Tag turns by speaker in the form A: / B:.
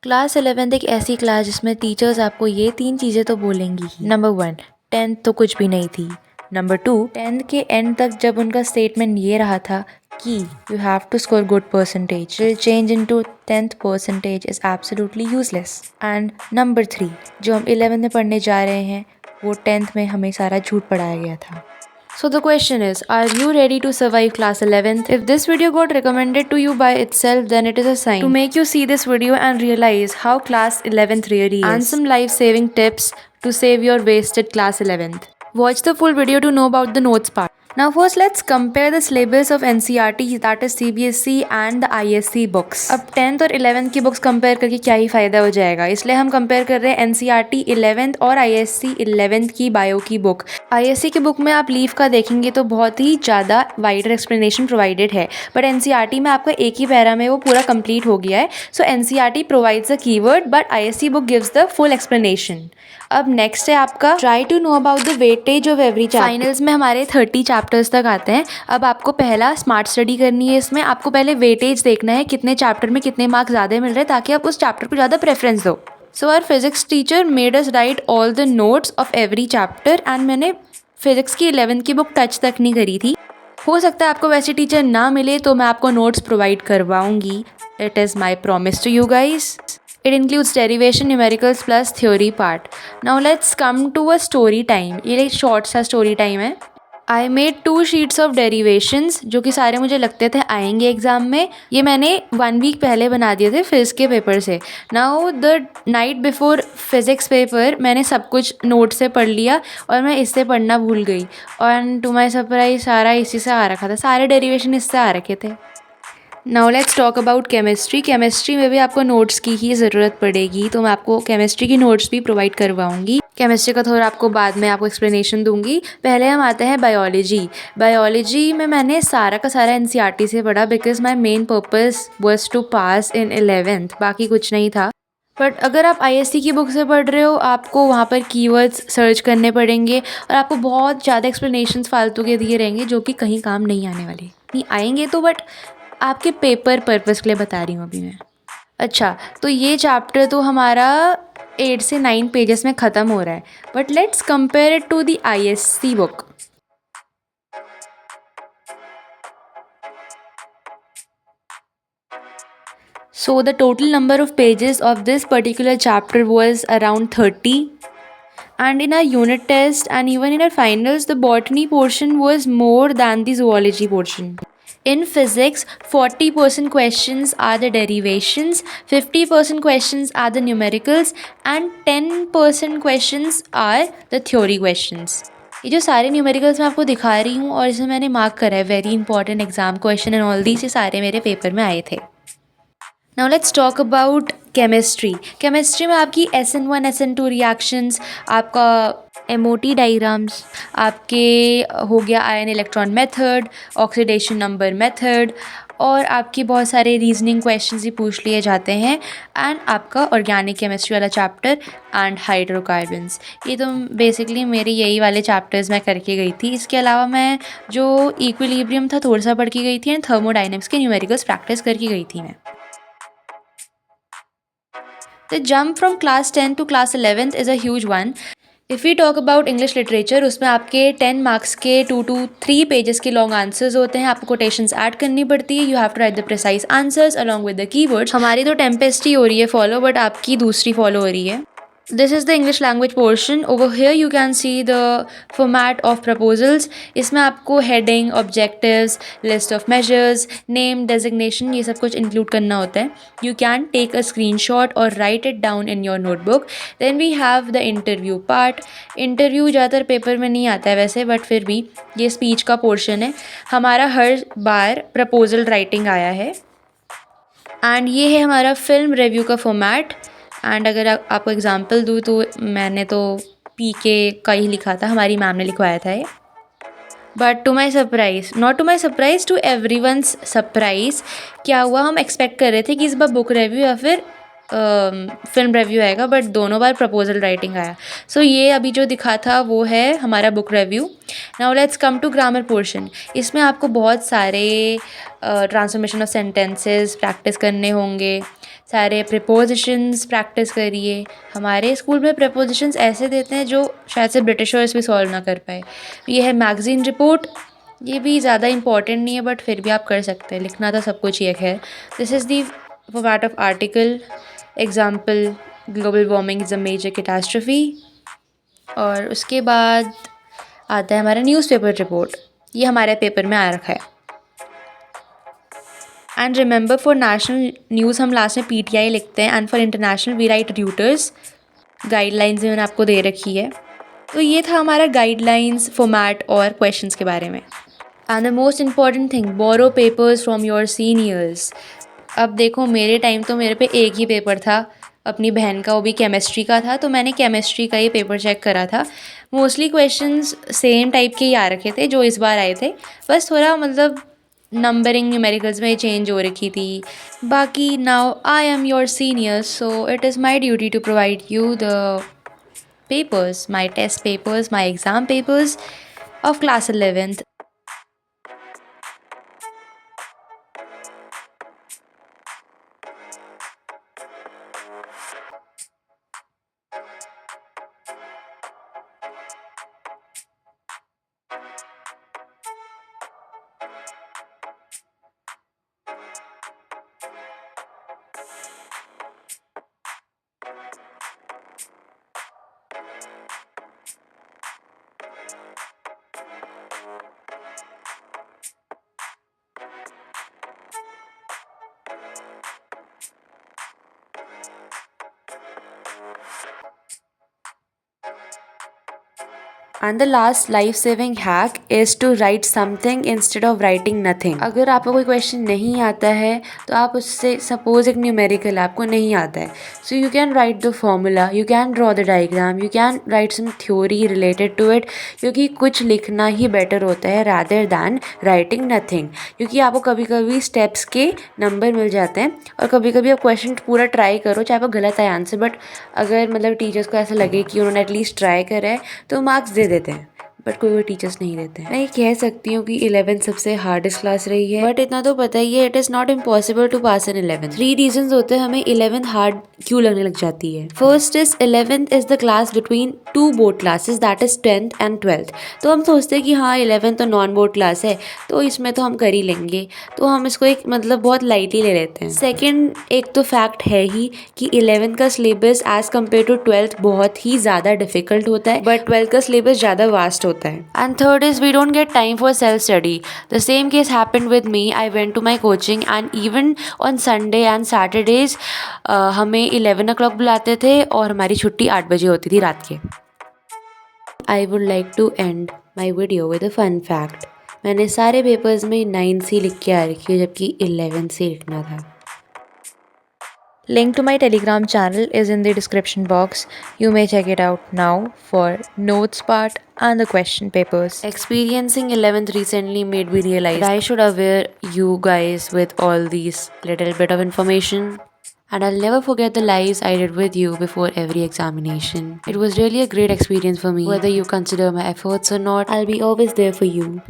A: Class 11th एक ऐसी class जिसमें टीचर्स आपको ये 3 चीज़ें तो बोलेंगी ही। नंबर 1, 10th तो कुछ भी नहीं थी। नंबर 2, 10th के एंड तक जब उनका स्टेटमेंट ये रहा था कि you have to score good percentage, will change into 10th percentage is absolutely useless. And number 3, जो हम 11th में पढ़ने जा रहे हैं वो 10th में हमें सारा झूठ पढ़ाया गया था। So the question is, are you ready to survive class 11th? If this video got recommended to you by itself, then it is a sign to make you see this video and realize how class 11th really is. And some life-saving tips to save your wasted class 11th. Watch the full video to know about the notes part. Now first let's compare the syllabus of NCERT, that is CBSE and the ISC books. अब 10th और 11th की books compare करके क्या ही फ़ायदा हो जाएगा, इसलिए हम कंपेयर कर रहे हैं NCERT 11th और ISC 11th की बायो की बुक। ISC की बुक में आप लीव का देखेंगे तो बहुत ही ज़्यादा वाइडर एक्सप्लेनेशन प्रोवाइडेड है, बट NCERT में आपका एक ही पैरा में वो पूरा कंप्लीट हो गया है। So NCERT provides the keyword but ISC book gives the full explanation. अब नेक्स्ट है आपका try to know about the weightage of every chapter. Finals में हमारे 30 चैप्टर्स तक आते हैं। अब आपको पहला स्मार्ट स्टडी करनी है। इसमें आपको पहले वेटेज देखना है, कितने चैप्टर में कितने मार्क्स ज़्यादा मिल रहे हैं, ताकि आप उस चैप्टर को ज़्यादा प्रेफरेंस दो। So our physics teacher made us write all the notes of every chapter and मैंने फिजिक्स की 11th की बुक टच तक नहीं करी थी। हो सकता है आपको वैसे टीचर ना मिले तो मैं आपको नोट्स प्रोवाइड करवाऊंगी। It is my promise to you guys. It includes derivation, numericals plus theory part. Now let's come to a story time. ये एक short सा story time है। I made 2 sheets of derivations जो कि सारे मुझे लगते थे आएंगे एग्ज़ाम में। ये मैंने 1 week पहले बना दिए थे फिज़िक्स के पेपर से। Now the night before physics paper मैंने सब कुछ नोट से पढ़ लिया और मैं इससे पढ़ना भूल गई, और to my surprise सारा इसी से आ रखा था, सारे डेरिवेशन इससे आ रखे थे। Now let's talk about chemistry. Chemistry में भी आपको नोट्स की ही ज़रूरत पड़ेगी, तो मैं आपको केमिस्ट्री की नोट्स भी प्रोवाइड करवाऊंगी। केमिस्ट्री का थोड़ा आपको बाद में आपको एक्सप्लेनेशन दूंगी। पहले हम आते हैं बायोलॉजी। बायोलॉजी में मैंने सारा का सारा NCERT से पढ़ा because my main purpose was to pass in 11th, बाकी कुछ नहीं था। बट अगर आप ISC की बुक से पढ़ रहे हो, आपको वहाँ पर कीवर्ड्स सर्च करने पड़ेंगे और आपको बहुत ज़्यादा एक्सप्लेनेशंस फालतू के दिए रहेंगे जो कि कहीं काम नहीं आने वाले। नहीं आएंगे तो, बट आपके पेपर पर्पज़ के लिए बता रही हूँ अभी मैं। अच्छा, तो ये चैप्टर तो हमारा 8 से 9 पेजेस में ख़त्म हो रहा है, but let's compare it to the ISC book. So the total number of pages of this particular chapter was around 30. And in our unit test and even in our finals, the botany portion was more than the zoology portion. In physics, 40% questions are the derivations, 50% questions are the numericals and 10% questions are the theory questions. ये जो सारे numericals मैं आपको दिखा रही हूँ और इसे मैंने मार्क करा है, very important exam question and all these, ये सारे मेरे पेपर में आए थे। Now let's talk about chemistry. Chemistry में आपकी SN1 SN2 रिएक्शंस, आपका MOT डायग्राम्स, आपके हो गया ion electron method, oxidation number method, और आपके बहुत सारे रीजनिंग क्वेश्चंस ही पूछ लिए जाते हैं, एंड आपका ऑर्गेनिक केमिस्ट्री वाला चैप्टर एंड हाइड्रोकार्बन्स। ये तो बेसिकली मेरे यही वाले चैप्टर्स मैं करके गई थी। इसके अलावा मैं जो इक्विलिब्रियम था थोड़ा सा पढ़ के गई थी एंड थर्मोडाइनमिक्स के न्यूमेरिकल्स प्रैक्टिस करके गई थी मैं। The jump from class 10 to class 11th is a huge one. If we talk about English literature, उसमें आपके 10 मार्क्स के 2 to 3 पेजेस के लॉन्ग आंसर्स होते हैं। आपको कोटेशंस ऐड करनी पड़ती है। You have to write the precise answers along with the keywords. हमारी तो टेम्पेस्ट ही हो रही है फॉलो, बट आपकी दूसरी फॉलो हो रही है। This is the English language portion. Over here you can see the format of proposals. इसमें आपको heading, objectives, list of measures, name, designation, ये सब कुछ include करना होता है. You can take a screenshot or write it down in your notebook. Then we have the interview part. Interview ज़्यादातर paper में नहीं आता है वैसे, बट फिर भी ये स्पीच का पोर्शन है। हमारा हर बार प्रपोजल राइटिंग आया है, एंड ये है हमारा फिल्म रिव्यू का फॉर्मेट। एंड अगर आपको एग्जांपल दूँ तो मैंने तो PK का ही लिखा था, हमारी मैम ने लिखवाया था ये। But to my surprise, not to my surprise, to everyone's surprise, क्या हुआ, हम एक्सपेक्ट कर रहे थे कि इस बार बुक रिव्यू या फिर फिल्म रिव्यू आएगा, बट दोनों बार प्रपोजल राइटिंग आया। सो ये अभी जो दिखा था वो है हमारा book review. Now let's come to grammar portion. इसमें आपको बहुत सारे ट्रांसफॉर्मेशन ऑफ सेंटेंसेस प्रैक्टिस करने होंगे, सारे प्रिपोजिशंस प्रैक्टिस करिए। हमारे स्कूल में प्रिपोजिशंस ऐसे देते हैं जो शायद से ब्रिटिशर्स भी सॉल्व ना कर पाए। ये है मैगज़ीन रिपोर्ट, ये भी ज़्यादा इंपॉर्टेंट नहीं है बट फिर भी आप कर सकते हैं, लिखना तो सब कुछ ही है। This is the format of article. Example, global warming is a major catastrophe. और उसके बाद आता है हमारा न्यूज़पेपर रिपोर्ट, ये हमारे पेपर में आ रखा है। And remember, for national news हम लास्ट में PTI लिखते हैं, and for international we write Reuters. Guidelines भी मैंने आपको दे रखी है। तो ये था हमारा गाइडलाइंस, फॉर्मेट और क्वेश्चंस के बारे में। And the most important thing, borrow papers from your seniors. अब देखो, मेरे टाइम तो मेरे पे एक ही पेपर था, अपनी बहन का, वो भी केमिस्ट्री का था, तो मैंने केमिस्ट्री का ही पेपर चेक करा था। मोस्टली क्वेश्चंस सेम टाइप के ही आ रखे थे जो इस बार आए थे, बस थोड़ा मतलब नंबरिंग न्यूमेरिकल्स में चेंज हो रखी थी। बाकी now I am your senior, so it is my duty to provide you the papers, my test papers, my exam papers of class 11th. And the last life saving hack is to write something instead of writing nothing. अगर आपको कोई question नहीं आता है तो आप उससे, suppose एक न्यूमेरिकल आपको नहीं आता है, so you can write the formula, you can draw the diagram, you can write some theory related to it, क्योंकि कुछ लिखना ही बेटर होता है रादर दैन राइटिंग नथिंग। क्योंकि आपको कभी कभी स्टेप्स के नंबर मिल जाते हैं और कभी कभी आप क्वेश्चन पूरा ट्राई करो, चाहे आपको गलत आए आंसर, बट अगर मतलब टीचर्स को ऐसा लगे कि उन्होंने एटलीस्ट ट्राई करा है तो मार्क्स दे देते हैं, बट कोई टीचर्स नहीं देते हैं। मैं ये कह सकती हूँ कि 11th सबसे हार्डेस्ट क्लास रही है, बट इतना तो पता ही है, it is not impossible to pass in 11th। 3 reasons होते हैं हमें 11th हार्ड क्यों लगने लग जाती है। First is 11th is the class between 2 board classes, that is 10th and 12th। तो हम सोचते हैं कि हाँ 11th तो नॉन बोर्ड क्लास है तो इसमें तो हम कर ही लेंगे, तो हम इसको एक मतलब बहुत लाइटली ले लेते हैं। सेकेंड, एक तो फैक्ट है ही कि 11th का syllabus as compare to 12th बहुत ही ज़्यादा डिफिकल्ट होता है, बट 12th का सिलेबस ज़्यादा वास्ट होता है। And third is we don't get time for self study. The same case happened with me, I went to my coaching and even on Sunday and Saturdays हमें 11 o'clock बुलाते थे और हमारी छुट्टी 8 बजे होती थी रात के। I would like to end my video with a fun fact. मैंने सारे पेपर्स में 9 सी लिख के आ रखी है, जबकि 11 से लिखना था। Link to my Telegram channel is in the description box. You may check it out now for notes part and the question papers. Experiencing 11th recently made me realize that I should aware you guys with all these little bit of information. And I'll never forget the lives I did with you before every examination. It was really a great experience for me. Whether you consider my efforts or not, I'll be always there for you.